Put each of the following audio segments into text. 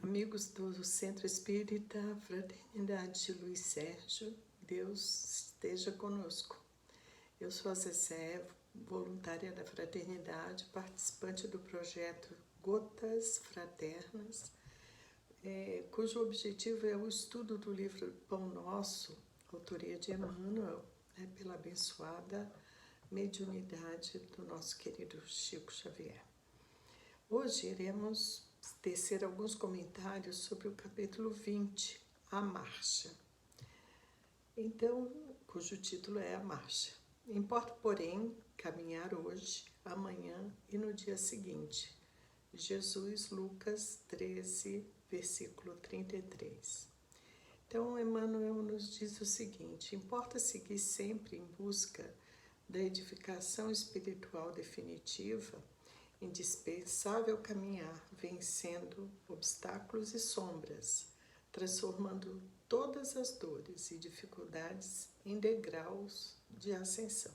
amigos do Centro Espírita Fraternidade de Luiz Sérgio, Deus esteja conosco. Eu sou a Zezé, voluntária da Fraternidade, participante do projeto Gotas Fraternas, cujo objetivo é o estudo do livro Pão Nosso, autoria de Emmanuel, pela abençoada mediunidade do nosso querido Chico Xavier. Hoje iremos tecer alguns comentários sobre o capítulo 20, A Marcha. Então, cujo título é A Marcha. Importa, porém, caminhar hoje, amanhã e no dia seguinte. Jesus, Lucas 13, versículo 33. Então, Emmanuel nos diz o seguinte: importa seguir sempre em busca da edificação espiritual definitiva, indispensável caminhar, vencendo obstáculos e sombras, transformando todas as dores e dificuldades em degraus de ascensão.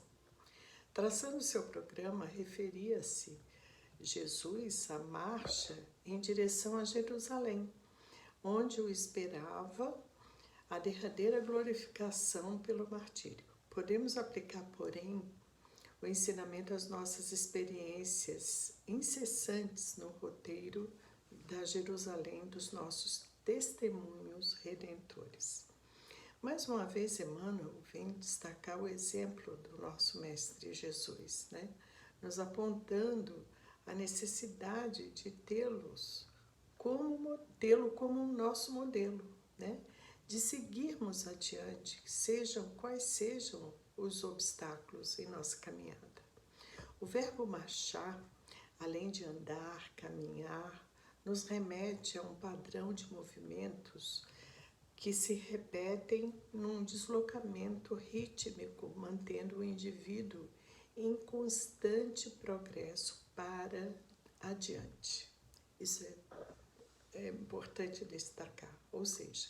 Traçando seu programa, referia-se Jesus à marcha em direção a Jerusalém, onde o esperava a derradeira glorificação pelo martírio. Podemos aplicar, porém, o ensinamento às nossas experiências incessantes no roteiro da Jerusalém dos nossos testemunhos redentores. Mais uma vez, Emmanuel vem destacar o exemplo do nosso Mestre Jesus, nos apontando a necessidade de tê-lo como um nosso modelo, de seguirmos adiante, sejam quais sejam os obstáculos em nossa caminhada. O verbo marchar, além de andar, caminhar, nos remete a um padrão de movimentos que se repetem num deslocamento rítmico, mantendo o indivíduo em constante progresso para adiante. Isso é importante destacar, ou seja,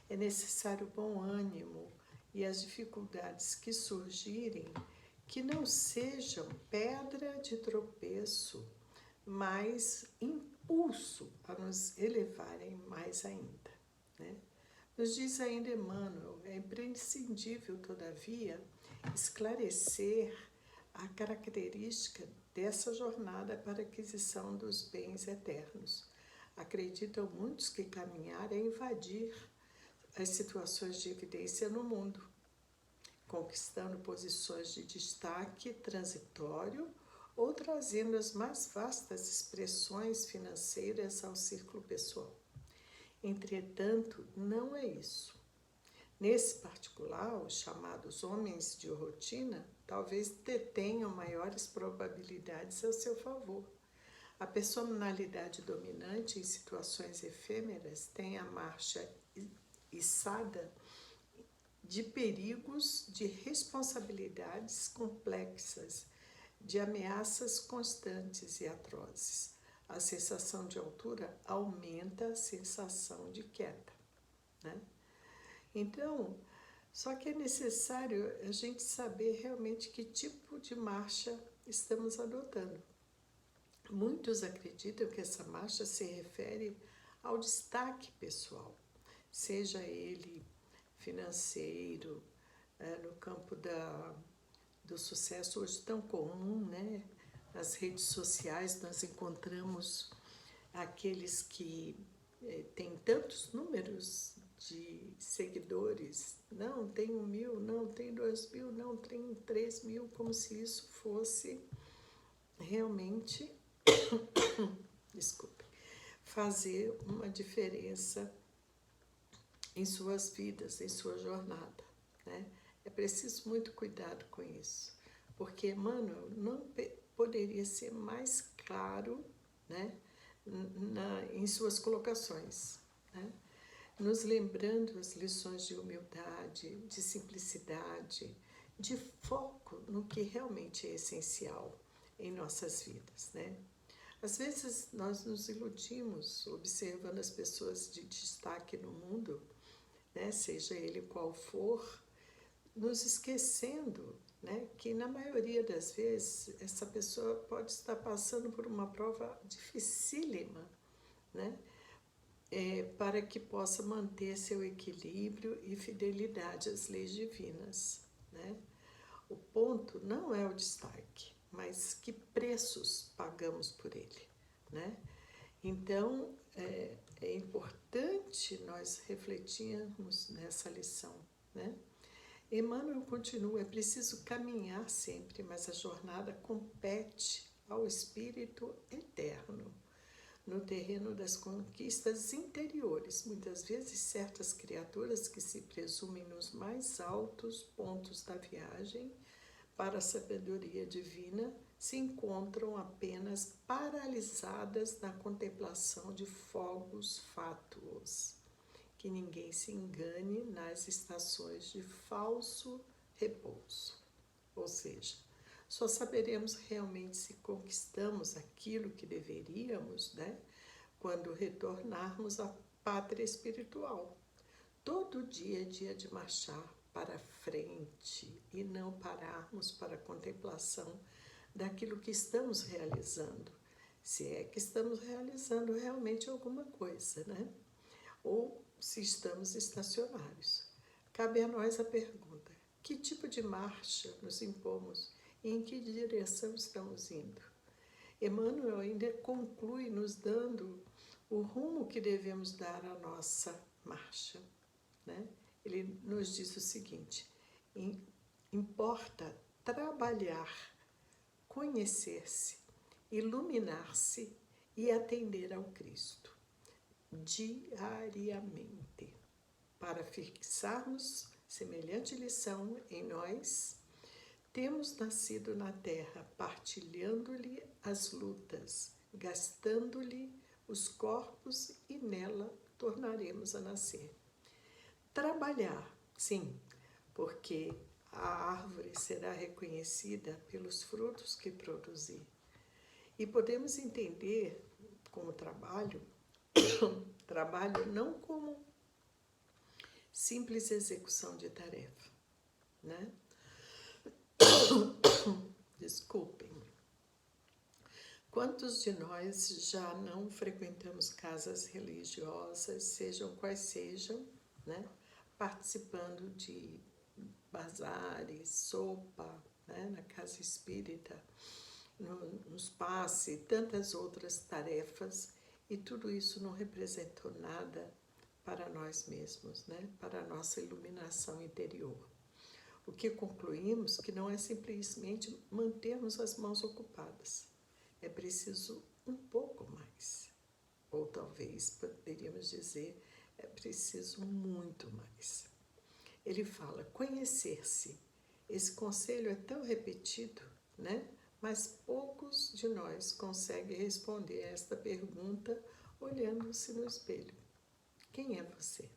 é necessário bom ânimo e as dificuldades que surgirem que não sejam pedra de tropeço, mas impulso a nos elevarem mais ainda. Nos diz ainda Emmanuel, é imprescindível, todavia, esclarecer a característica dessa jornada para a aquisição dos bens eternos. Acreditam muitos que caminhar é invadir as situações de evidência no mundo, conquistando posições de destaque transitório ou trazendo as mais vastas expressões financeiras ao círculo pessoal. Entretanto, não é isso. Nesse particular, os chamados homens de rotina talvez detenham maiores probabilidades a seu favor. A personalidade dominante em situações efêmeras tem a marcha içada de perigos, de responsabilidades complexas, de ameaças constantes e atrozes. A sensação de altura aumenta a sensação de queda. Então, só que é necessário a gente saber realmente que tipo de marcha estamos adotando. Muitos acreditam que essa marcha se refere ao destaque pessoal, seja ele financeiro, no campo do sucesso hoje tão comum, nas redes sociais nós encontramos aqueles que têm tantos números de seguidores, não tem 1.000, não tem 2.000, não tem 3.000, como se isso fosse realmente, fazer uma diferença em suas vidas, em sua jornada. É preciso muito cuidado com isso, porque Emmanuel não poderia ser mais claro em suas colocações, nos lembrando as lições de humildade, de simplicidade, de foco no que realmente é essencial em nossas vidas. Às vezes nós nos iludimos observando as pessoas de destaque no mundo, seja ele qual for, nos esquecendo né? Que na maioria das vezes essa pessoa pode estar passando por uma prova dificílima, né? Para que possa manter seu equilíbrio e fidelidade às leis divinas, né? O ponto não é o destaque, mas que preços pagamos por ele, né? Então, é importante nós refletirmos nessa lição, né? Emmanuel continua, é preciso caminhar sempre, mas a jornada compete ao espírito eterno, no terreno das conquistas interiores. Muitas vezes, certas criaturas que se presumem nos mais altos pontos da viagem para a sabedoria divina se encontram apenas paralisadas na contemplação de fogos fátuos. Que ninguém se engane nas estações de falso repouso. Ou seja, só saberemos realmente se conquistamos aquilo que deveríamos, né, quando retornarmos à pátria espiritual. Todo dia é dia de marchar para frente e não pararmos para a contemplação daquilo que estamos realizando, se é que estamos realizando realmente alguma coisa, né? Ou se estamos estacionários. Cabe a nós a pergunta: que tipo de marcha nos impomos e em que direção estamos indo? Emmanuel ainda conclui nos dando o rumo que devemos dar à nossa marcha, né? Ele nos diz o seguinte: importa trabalhar, conhecer-se, iluminar-se e atender ao Cristo diariamente, para fixarmos semelhante lição em nós. Temos nascido na terra, partilhando-lhe as lutas, gastando-lhe os corpos e nela tornaremos a nascer. Trabalhar, sim, porque a árvore será reconhecida pelos frutos que produzir. E podemos entender como trabalho não como simples execução de tarefa, né? Desculpem. Quantos de nós já não frequentamos casas religiosas, sejam quais sejam, né? Participando de bazares, sopa, né? Na casa espírita, nos passe, tantas outras tarefas, e tudo isso não representou nada para nós mesmos, né? Para a nossa iluminação interior. O que concluímos que não é simplesmente mantermos as mãos ocupadas, é preciso um pouco mais, ou talvez poderíamos dizer, é preciso muito mais. Ele fala, conhecer-se. Esse conselho é tão repetido, né? Mas poucos de nós conseguem responder esta pergunta olhando-se no espelho. Quem é você?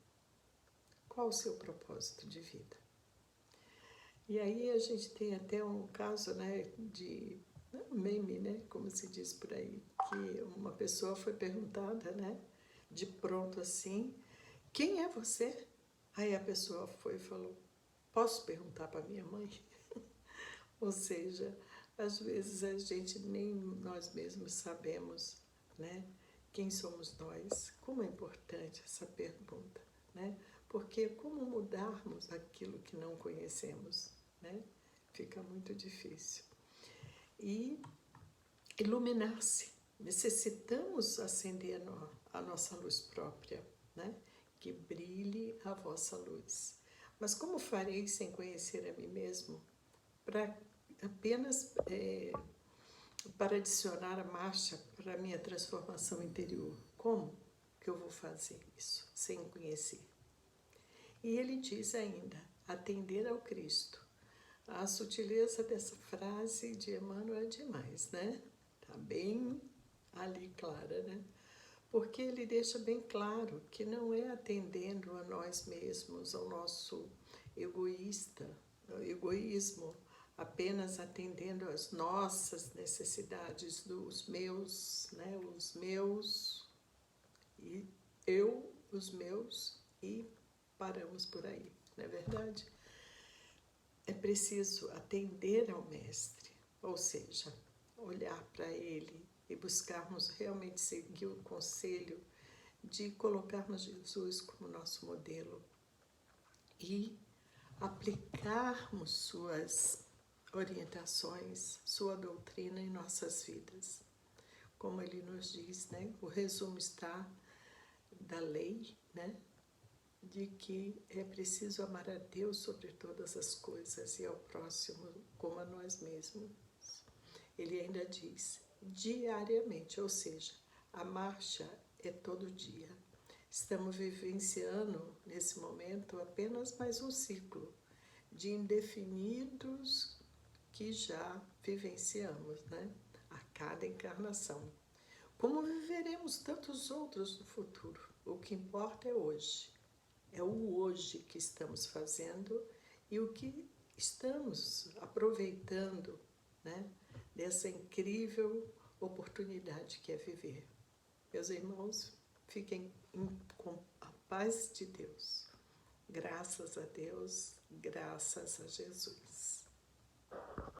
Qual o seu propósito de vida? E aí a gente tem até um caso, né, de um meme, né, como se diz por aí, que uma pessoa foi perguntada, né, de pronto assim, quem é você? Aí a pessoa foi e falou, posso perguntar para minha mãe? Ou seja, às vezes a gente nem nós mesmos sabemos, né, quem somos nós. Como é importante essa pergunta, né? Porque como mudarmos aquilo que não conhecemos, né? Fica muito difícil. E iluminar-se. Necessitamos acender a nossa luz própria, né? Que brilhe a vossa luz. Mas como farei sem conhecer a mim mesmo? Para apenas para adicionar a marcha para a minha transformação interior. Como que eu vou fazer isso sem conhecer? E ele diz ainda, atender ao Cristo. A sutileza dessa frase de Emmanuel é demais, né? Tá bem ali clara, né? Porque ele deixa bem claro que não é atendendo a nós mesmos, ao nosso egoísmo, apenas atendendo às nossas necessidades, dos meus, né? Os meus, e eu, os meus, e paramos por aí, não é verdade? é preciso atender ao Mestre, ou seja, olhar para Ele e buscarmos realmente seguir o conselho de colocarmos Jesus como nosso modelo e aplicarmos suas orientações, sua doutrina em nossas vidas. Como ele nos diz, né? O resumo está da lei, né? De que é preciso amar a Deus sobre todas as coisas e ao próximo como a nós mesmos. Ele ainda diz, diariamente, ou seja, a marcha é todo dia. Estamos vivenciando, nesse momento, apenas mais um ciclo de indefinidos que já vivenciamos, né? A cada encarnação. Como viveremos tantos outros no futuro? O que importa é hoje. É o hoje que estamos fazendo e o que estamos aproveitando, né? Dessa incrível oportunidade que é viver. Meus irmãos, fiquem com a paz de Deus. Graças a Deus, graças a Jesus.